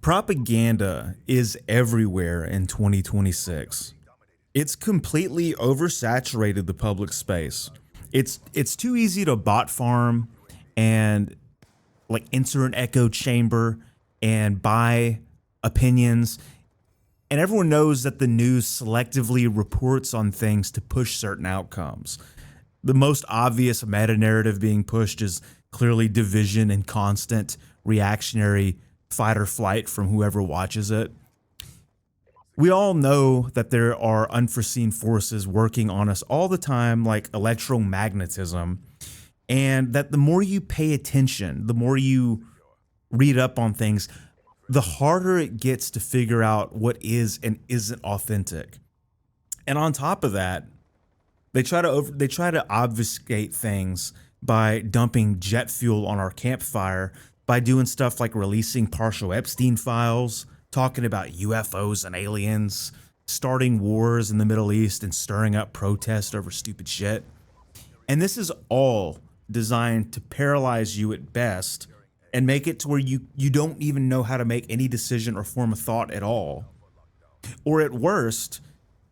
Propaganda is everywhere in 2026. It's completely oversaturated the public space. It's too easy to bot farm and like enter an echo chamber and buy opinions. And everyone knows that the news selectively reports on things to push certain outcomes. The most obvious meta narrative being pushed is clearly division and constant reactionary fight or flight from whoever watches it. We all know that there are unforeseen forces working on us all the time, like electromagnetism, and that the more you pay attention, the more you read up on things, the harder it gets to figure out what is and isn't authentic. And on top of that, they try to obfuscate things by dumping jet fuel on our campfire, by doing stuff like releasing partial Epstein files, talking about UFOs and aliens, starting wars in the Middle East and stirring up protest over stupid shit. And this is all designed to paralyze you at best and make it to where you don't even know how to make any decision or form a thought at all. Or at worst,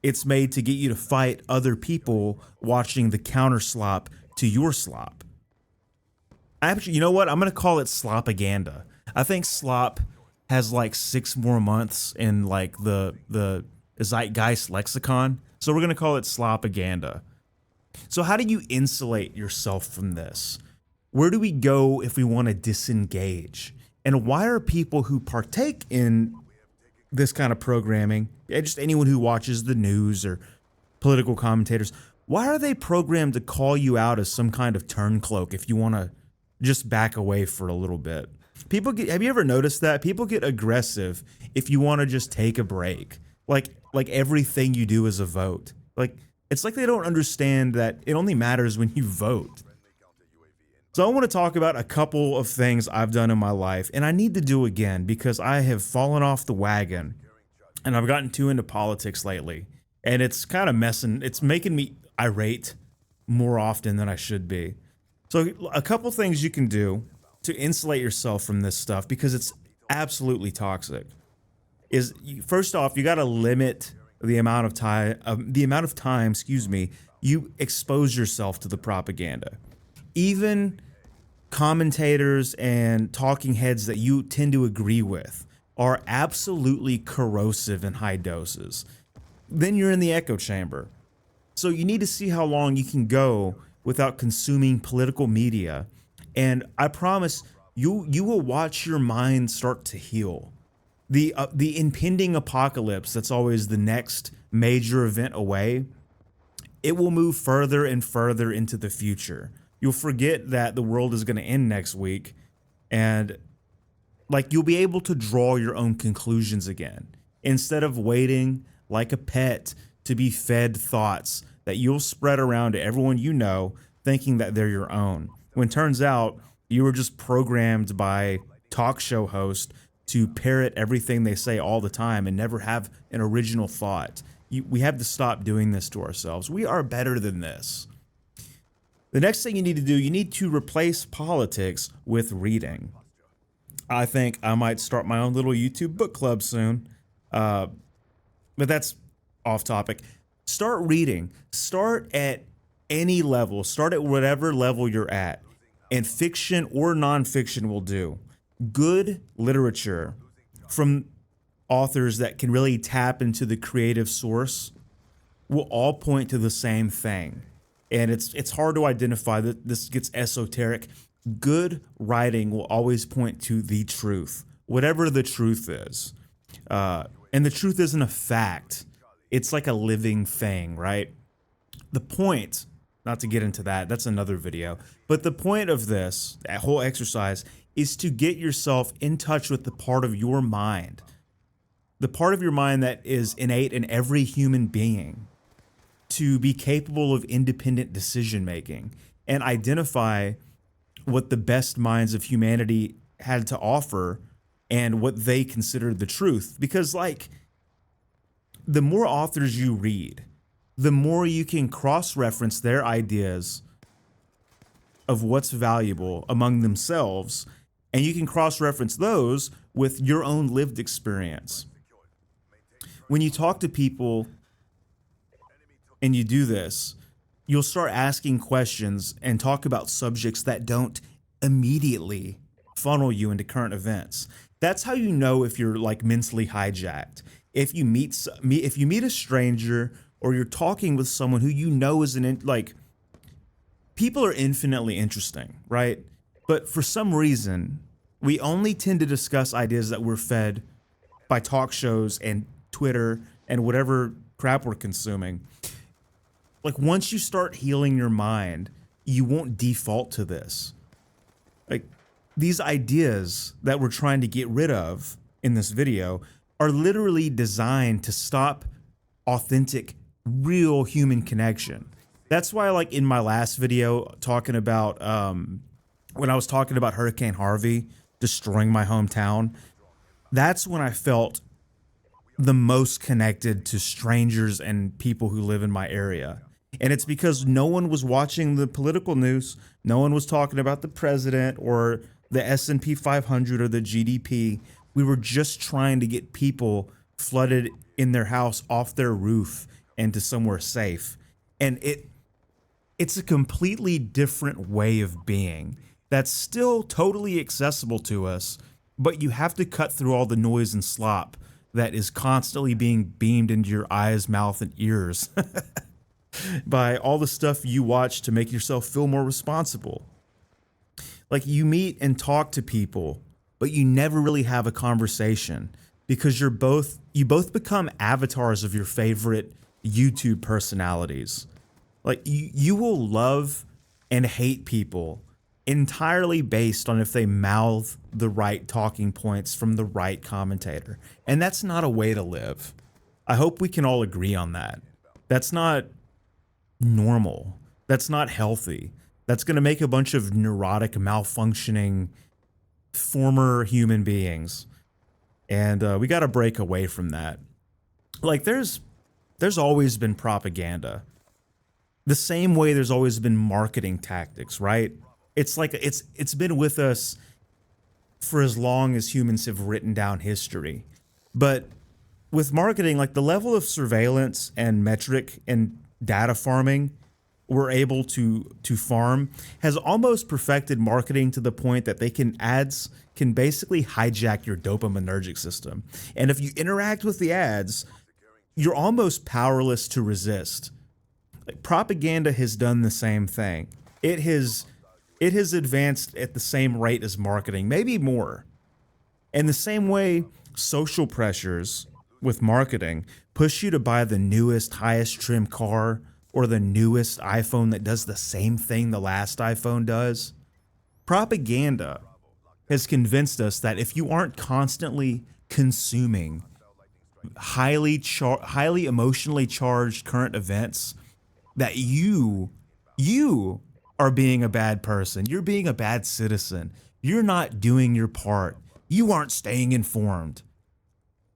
it's made to get you to fight other people watching the counter slop to your slop. Actually, you know what? I'm going to call it slopaganda. I think slop has like 6 more months in like the zeitgeist lexicon. So we're going to call it slopaganda. So how do you insulate yourself from this? Where do we go if we want to disengage? And why are people who partake in this kind of programming, just anyone who watches the news or political commentators, why are they programmed to call you out as some kind of turncloak if you want to just back away for a little bit? Have you ever noticed that? People get aggressive if you want to just take a break. Like everything you do is a vote. Like, it's like they don't understand that it only matters when you vote. So I want to talk about a couple of things I've done in my life, and I need to do again because I have fallen off the wagon and I've gotten too into politics lately, and it's kind of it's making me irate more often than I should be. So a couple things you can do to insulate yourself from this stuff, because it's absolutely toxic, is first off, you got to limit the amount of time, you expose yourself to the propaganda. Even commentators and talking heads that you tend to agree with are absolutely corrosive in high doses. Then you're in the echo chamber. So you need to see how long you can go without consuming political media. And I promise you will watch your mind start to heal. The impending apocalypse that's always the next major event away, it will move further and further into the future. You'll forget that the world is going to end next week, and like you'll be able to draw your own conclusions again instead of waiting like a pet to be fed thoughts that you'll spread around to everyone you know, thinking that they're your own, when turns out you were just programmed by talk show hosts to parrot everything they say all the time and never have an original thought. We have to stop doing this to ourselves. We are better than this. The next thing you need to do, you need to replace politics with reading. I think I might start my own little YouTube book club soon, but that's off topic. Start reading. Start at any level. Start at whatever level you're at, and fiction or nonfiction will do. Good literature from authors that can really tap into the creative source will all point to the same thing. And it's hard to identify that. This gets esoteric. Good writing will always point to the truth, whatever the truth is. And the truth isn't a fact. It's like a living thing, right? The point, not to get into that, that's another video, but the point of this, that whole exercise, is to get yourself in touch with the part of your mind, the part of your mind that is innate in every human being, to be capable of independent decision making and identify what the best minds of humanity had to offer and what they considered the truth. Because like, the more authors you read, the more you can cross-reference their ideas of what's valuable among themselves, and you can cross-reference those with your own lived experience. When you talk to people and you do this, you'll start asking questions and talk about subjects that don't immediately funnel you into current events. That's how you know if you're like mentally hijacked. If you meet a stranger or you're talking with someone who you know is like, people are infinitely interesting, right? But for some reason, we only tend to discuss ideas that we're fed by talk shows and Twitter and whatever crap we're consuming. Like, once you start healing your mind, you won't default to this. Like, these ideas that we're trying to get rid of in this video are literally designed to stop authentic, real human connection. That's why, like, in my last video talking about, when I was talking about Hurricane Harvey destroying my hometown, that's when I felt the most connected to strangers and people who live in my area. And it's because no one was watching the political news. No one was talking about the president or the S&P 500 or the GDP. We were just trying to get people flooded in their house off their roof and to somewhere safe. And it's a completely different way of being that's still totally accessible to us, but you have to cut through all the noise and slop that is constantly being beamed into your eyes, mouth, and ears by all the stuff you watch to make yourself feel more responsible. Like, you meet and talk to people, but you never really have a conversation because you both become avatars of your favorite YouTube personalities. Like, you will love and hate people entirely based on if they mouth the right talking points from the right commentator. And that's not a way to live. I hope we can all agree on that. That's not normal. That's not healthy. That's going to make a bunch of neurotic, malfunctioning former human beings. And we got to break away from that. Like, there's always been propaganda. The same way there's always been marketing tactics, right? It's like it's been with us for as long as humans have written down history. But with marketing, like, the level of surveillance and metric and data farming we're able to farm has almost perfected marketing to the point that ads can basically hijack your dopaminergic system. And if you interact with the ads, you're almost powerless to resist. Like, propaganda has done the same thing. It has advanced at the same rate as marketing, maybe more. And the same way social pressures with marketing push you to buy the newest, highest trim car or the newest iPhone that does the same thing the last iPhone does, propaganda has convinced us that if you aren't constantly consuming highly emotionally charged current events, that you are being a bad person. You're being a bad citizen. You're not doing your part. You aren't staying informed.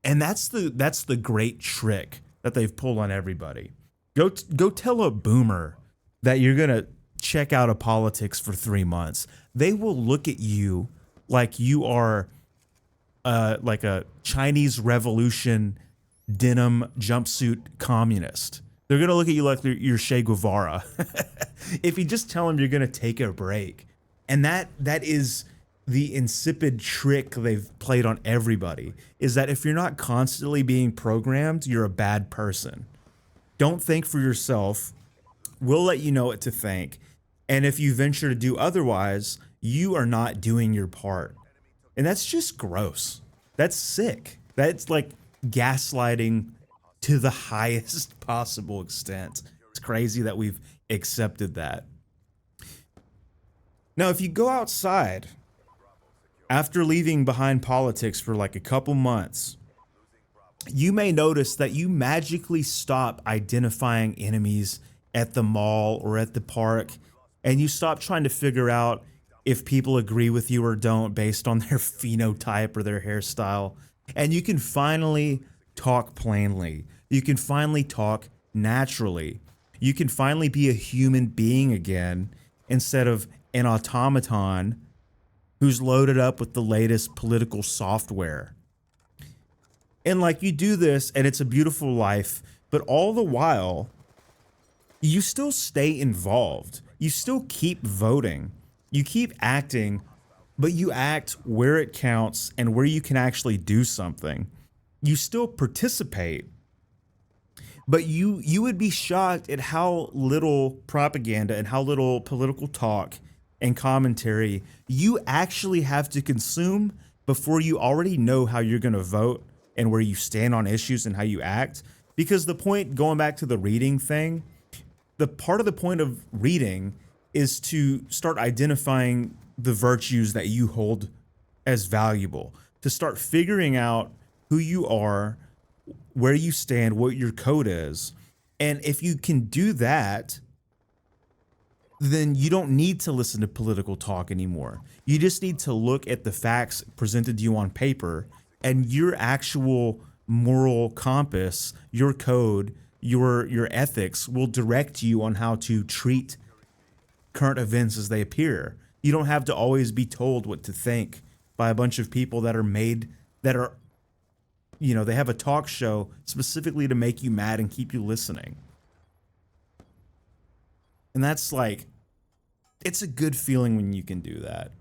And that's the great trick that they've pulled on everybody. Go tell a boomer that you're going to check out of politics for 3 months. They will look at you like you are like a Chinese Revolution denim jumpsuit communist. They're going to look at you like you're Che Guevara. If you just tell them you're going to take a break. And that is the insipid trick they've played on everybody, is that if you're not constantly being programmed, you're a bad person. Don't think for yourself. We'll let you know what to think. And if you venture to do otherwise, you are not doing your part. And that's just gross. That's sick. That's like gaslighting to the highest possible extent. It's crazy that we've accepted that. Now, if you go outside after leaving behind politics for like a couple months, you may notice that you magically stop identifying enemies at the mall or at the park, and you stop trying to figure out if people agree with you or don't based on their phenotype or their hairstyle. And you can finally talk plainly. You can finally talk naturally. You can finally be a human being again instead of an automaton who's loaded up with the latest political software. And like you do this and it's a beautiful life, but all the while, you still stay involved. You still keep voting. You keep acting, but you act where it counts and where you can actually do something. You still participate, but you would be shocked at how little propaganda and how little political talk and commentary you actually have to consume before you already know how you're going to vote and where you stand on issues and how you act. Because the point, going back to the reading thing, the part of the point of reading is to start identifying the virtues that you hold as valuable, to start figuring out who you are, where you stand, what your code is. And if you can do that, then you don't need to listen to political talk anymore. You just need to look at the facts presented to you on paper, and your actual moral compass, your code, your ethics will direct you on how to treat current events as they appear. You don't have to always be told what to think by a bunch of people that are, they have a talk show specifically to make you mad and keep you listening. And that's like, it's a good feeling when you can do that.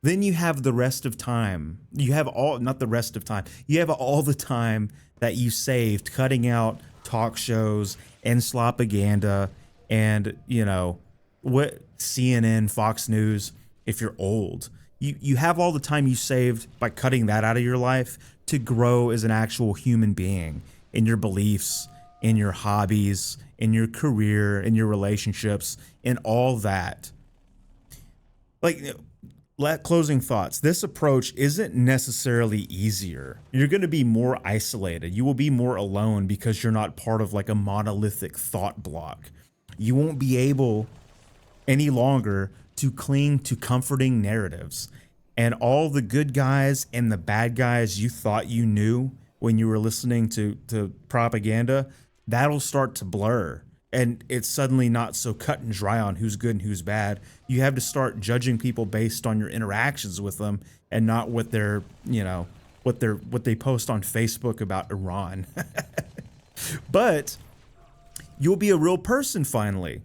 Then you have the rest of time. You have not the rest of time. You have all the time that you saved cutting out talk shows and slopaganda and, what CNN, Fox News, if you're old. You have all the time you saved by cutting that out of your life to grow as an actual human being in your beliefs, in your hobbies, in your career, in your relationships, and all that. Closing thoughts. This approach isn't necessarily easier. You're going to be more isolated. You will be more alone because you're not part of like a monolithic thought block. You won't be able any longer to cling to comforting narratives. And all the good guys and the bad guys you thought you knew when you were listening to propaganda, that'll start to blur. And it's suddenly not so cut and dry on who's good and who's bad. You have to start judging people based on your interactions with them and not what they're, what they post on Facebook about Iran. But you'll be a real person finally.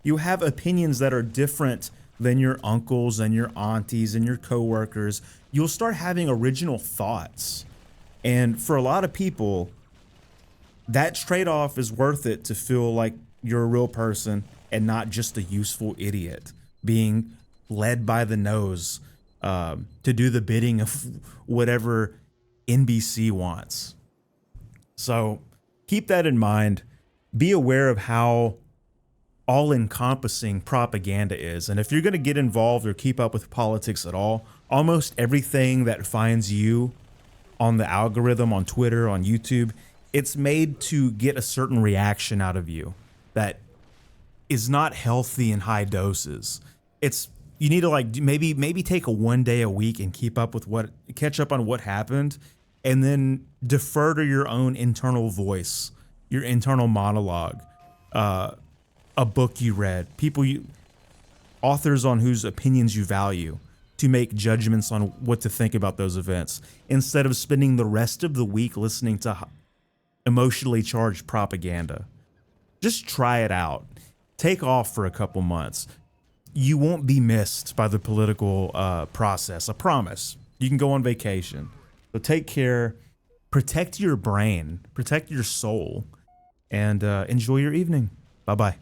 You have opinions that are different than your uncles and your aunties and your coworkers. You'll start having original thoughts. And for a lot of people, that trade-off is worth it to feel like you're a real person and not just a useful idiot being led by the nose to do the bidding of whatever NBC wants. So keep that in mind. Be aware of how all-encompassing propaganda is. And if you're going to get involved or keep up with politics at all, almost everything that finds you on the algorithm, on Twitter, on YouTube, it's made to get a certain reaction out of you that is not healthy in high doses. You need to maybe take a 1 day a week and catch up on what happened, and then defer to your own internal voice, your internal monologue, a book you read, authors on whose opinions you value, to make judgments on what to think about those events, instead of spending the rest of the week listening to emotionally charged propaganda. Just try it out. Take off for a couple months. You won't be missed by the political process. I promise. You can go on vacation. So take care. Protect your brain. Protect your soul. And enjoy your evening. Bye-bye.